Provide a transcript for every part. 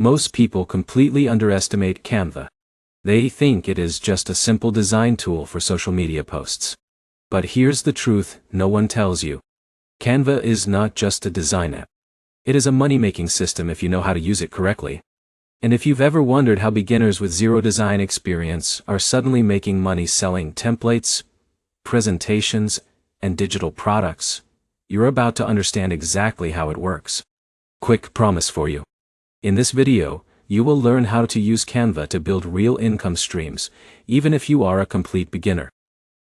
Most people completely underestimate Canva. They think it is just a simple design tool for social media posts. But here's the truth no one tells you. Canva is not just a design app. It is a money-making system if you know how to use it correctly. And if you've ever wondered how beginners with zero design experience are suddenly making money selling templates, presentations, and digital products, you're about to understand exactly how it works. Quick promise for you. In this video, you will learn how to use Canva to build real income streams, even if you are a complete beginner.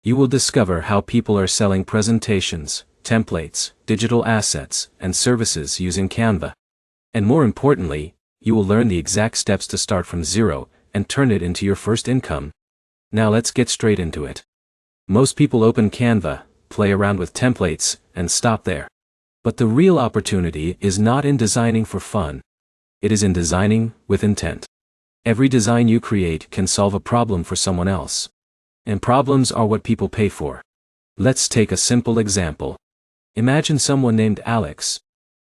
You will discover how people are selling presentations, templates, digital assets, and services using Canva. And more importantly, you will learn the exact steps to start from zero and turn it into your first income. Now let's get straight into it. Most people open Canva, play around with templates, and stop there. But the real opportunity is not in designing for fun. It is in designing with intent. Every design you create can solve a problem for someone else. And problems are what people pay for. Let's take a simple example. Imagine someone named Alex.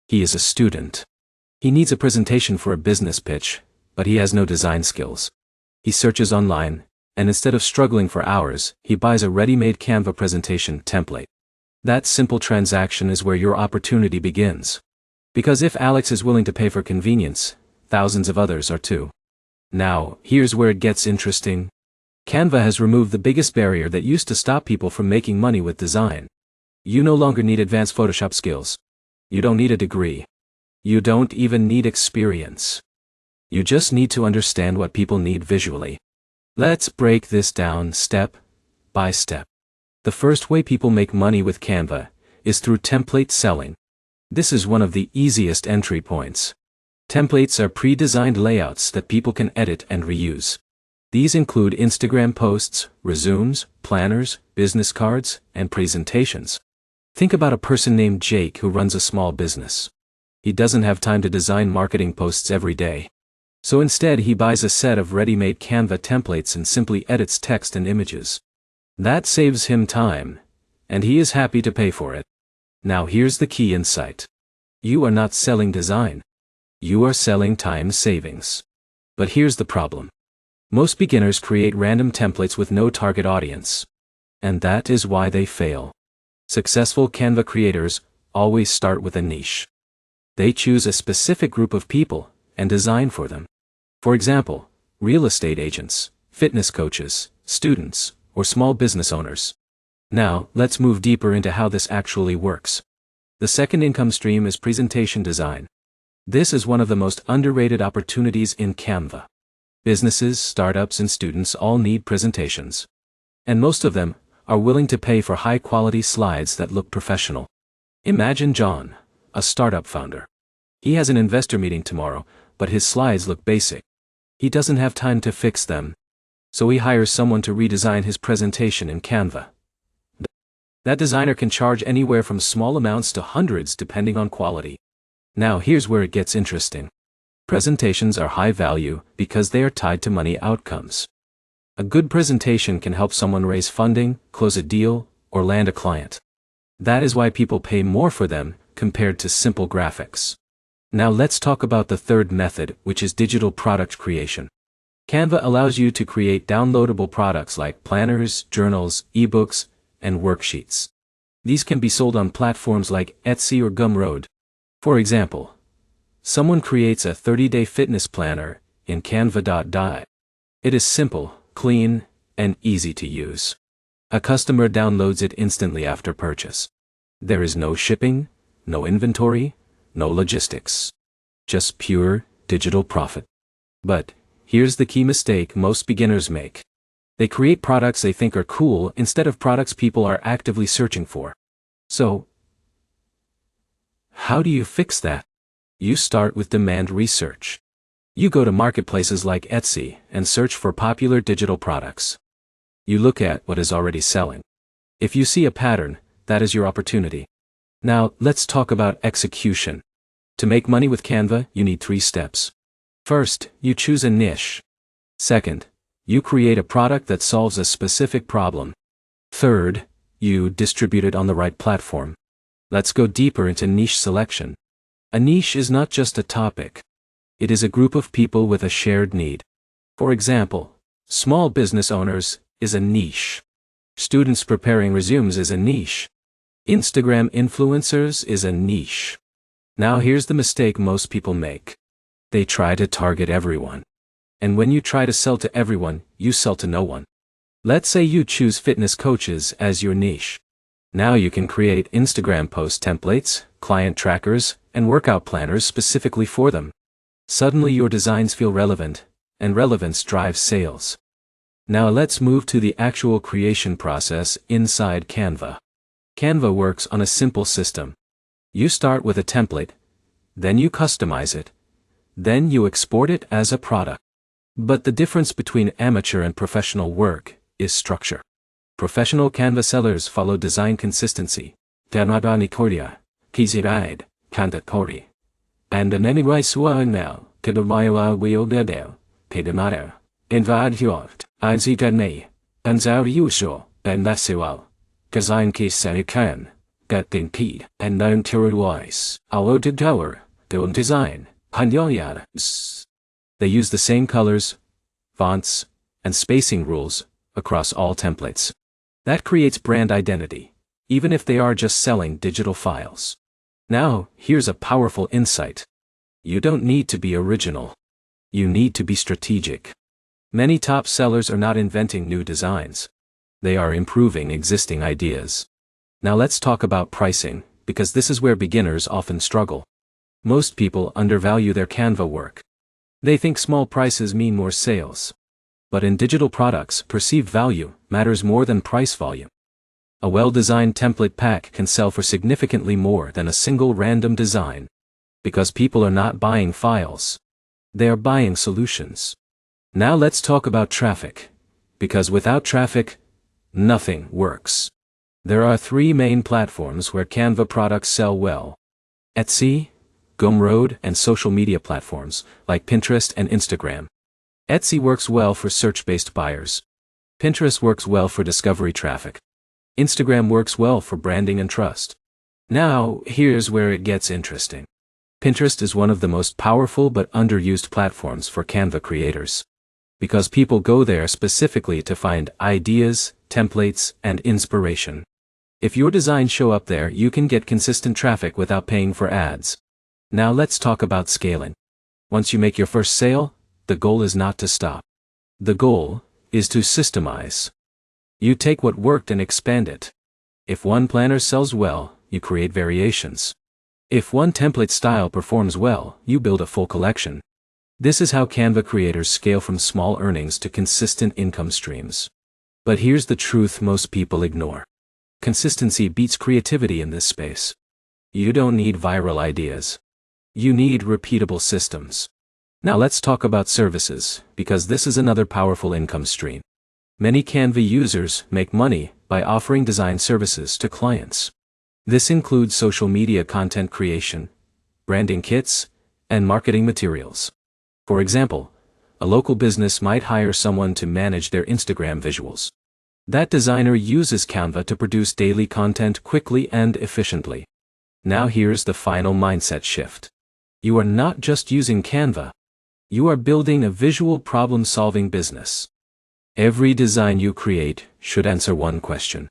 He is a student. He needs a presentation for a business pitch, but he has no design skills. He searches online, and instead of struggling for hours, he buys a ready-made Canva presentation template. That simple transaction is where your opportunity begins. Because if Alex is willing to pay for convenience, thousands of others are too. Now, here's where it gets interesting. Canva has removed the biggest barrier that used to stop people from making money with design. You no longer need advanced Photoshop skills. You don't need a degree. You don't even need experience. You just need to understand what people need visually. Let's break this down step by step. The first way people make money with Canva is through template selling. This is one of the easiest entry points. Templates are pre-designed layouts that people can edit and reuse. These include Instagram posts, resumes, planners, business cards, and presentations. Think about a person named Jake who runs a small business. He doesn't have time to design marketing posts every day. So instead he buys a set of ready-made Canva templates and simply edits text and images. That saves him time, and he is happy to pay for it. Now here's the key insight. You are not selling design. You are selling time savings. But here's the problem. Most beginners create random templates with no target audience. And that is why they fail. Successful Canva creators always start with a niche. They choose a specific group of people and design for them. For example, real estate agents, fitness coaches, students, or small business owners. Now, let's move deeper into how this actually works. The second income stream is presentation design. This is one of the most underrated opportunities in Canva. Businesses, startups, and students all need presentations. And most of them are willing to pay for high-quality slides that look professional. Imagine John, a startup founder. He has an investor meeting tomorrow, but his slides look basic. He doesn't have time to fix them. So he hires someone to redesign his presentation in Canva. That designer can charge anywhere from small amounts to hundreds depending on quality. Now here's where it gets interesting. Presentations are high value because they are tied to money outcomes. A good presentation can help someone raise funding, close a deal, or land a client. That is why people pay more for them compared to simple graphics. Now let's talk about the third method, which is digital product creation. Canva allows you to create downloadable products like planners, journals, ebooks, and worksheets. These can be sold on platforms like Etsy or Gumroad. For example, someone creates a 30-day fitness planner in Canva.di. It is simple, clean, and easy to use. A customer downloads it instantly after purchase. There is no shipping, no inventory, no logistics. Just pure digital profit. But here's the key mistake most beginners make. They create products they think are cool instead of products people are actively searching for. So, how do you fix that? You start with demand research. You go to marketplaces like Etsy and search for popular digital products. You look at what is already selling. If you see a pattern, that is your opportunity. Now, let's talk about execution. To make money with Canva, you need 3 steps. First, you choose a niche. Second, you create a product that solves a specific problem. Third, you distribute it on the right platform. Let's go deeper into niche selection. A niche is not just a topic. It is a group of people with a shared need. For example, small business owners is a niche. Students preparing resumes is a niche. Instagram influencers is a niche. Now here's the mistake most people make. They try to target everyone. And when you try to sell to everyone, you sell to no one. Let's say you choose fitness coaches as your niche. Now you can create Instagram post templates, client trackers, and workout planners specifically for them. Suddenly your designs feel relevant, and relevance drives sales. Now let's move to the actual creation process inside Canva. Canva works on a simple system. You start with a template, then you customize it, then you export it as a product. But the difference between amateur and professional work is structure. Professional Canva sellers follow design consistency. And an anyway now, to the Maya wheel dedel, Pedamato, invad yacht, Izidane, and Zau usual, and Nasual, Kazine Kisarikan, Gatin Pede, and known Tiruwise, Alo de Dower, Doon Design, Hanyoyad. They use the same colors, fonts, and spacing rules across all templates. That creates brand identity, even if they are just selling digital files. Now, here's a powerful insight. You don't need to be original. You need to be strategic. Many top sellers are not inventing new designs. They are improving existing ideas. Now let's talk about pricing, because this is where beginners often struggle. Most people undervalue their Canva work. They think small prices mean more sales. But in digital products, perceived value matters more than price volume. A well-designed template pack can sell for significantly more than a single random design. Because people are not buying files. They are buying solutions. Now let's talk about traffic. Because without traffic, nothing works. There are 3 main platforms where Canva products sell well. Etsy, Gumroad, and social media platforms like Pinterest and Instagram. Etsy works well for search-based buyers. Pinterest works well for discovery traffic. Instagram works well for branding and trust. Now, here's where it gets interesting. Pinterest is one of the most powerful but underused platforms for Canva creators. Because people go there specifically to find ideas, templates, and inspiration. If your designs show up there, you can get consistent traffic without paying for ads. Now let's talk about scaling. Once you make your first sale, the goal is not to stop. The goal is to systemize. You take what worked and expand it. If one planner sells well, you create variations. If one template style performs well, you build a full collection. This is how Canva creators scale from small earnings to consistent income streams. But here's the truth most people ignore. Consistency beats creativity in this space. You don't need viral ideas. You need repeatable systems. Now let's talk about services, because this is another powerful income stream. Many Canva users make money by offering design services to clients. This includes social media content creation, branding kits, and marketing materials. For example, a local business might hire someone to manage their Instagram visuals. That designer uses Canva to produce daily content quickly and efficiently. Now here's the final mindset shift. You are not just using Canva. You are building a visual problem-solving business. Every design you create should answer one question.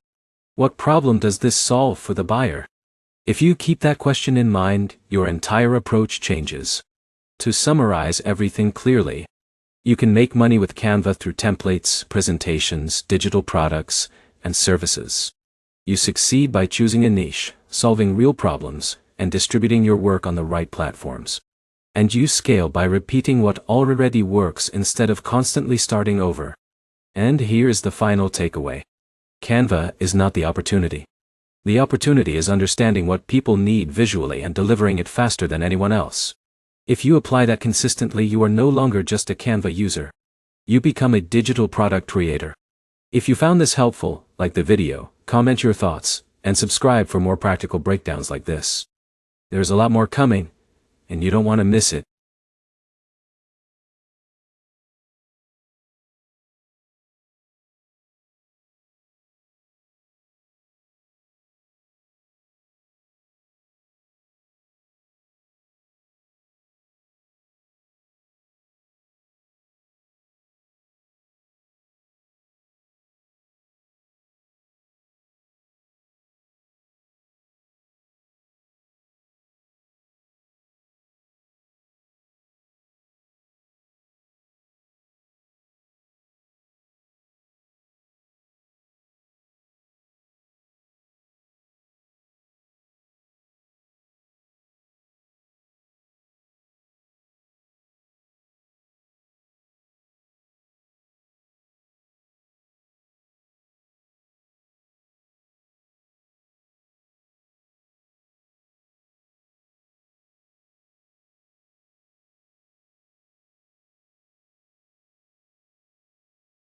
What problem does this solve for the buyer? If you keep that question in mind, your entire approach changes. To summarize everything clearly, you can make money with Canva through templates, presentations, digital products, and services. You succeed by choosing a niche, solving real problems, and distributing your work on the right platforms. And you scale by repeating what already works instead of constantly starting over. And here's the final takeaway. Canva is not the opportunity. The opportunity is understanding what people need visually and delivering it faster than anyone else. If you apply that consistently, you are no longer just a Canva user. You become a digital product creator. If you found this helpful, like the video, comment your thoughts, and subscribe for more practical breakdowns like this. There's a lot more coming, and you don't want to miss it.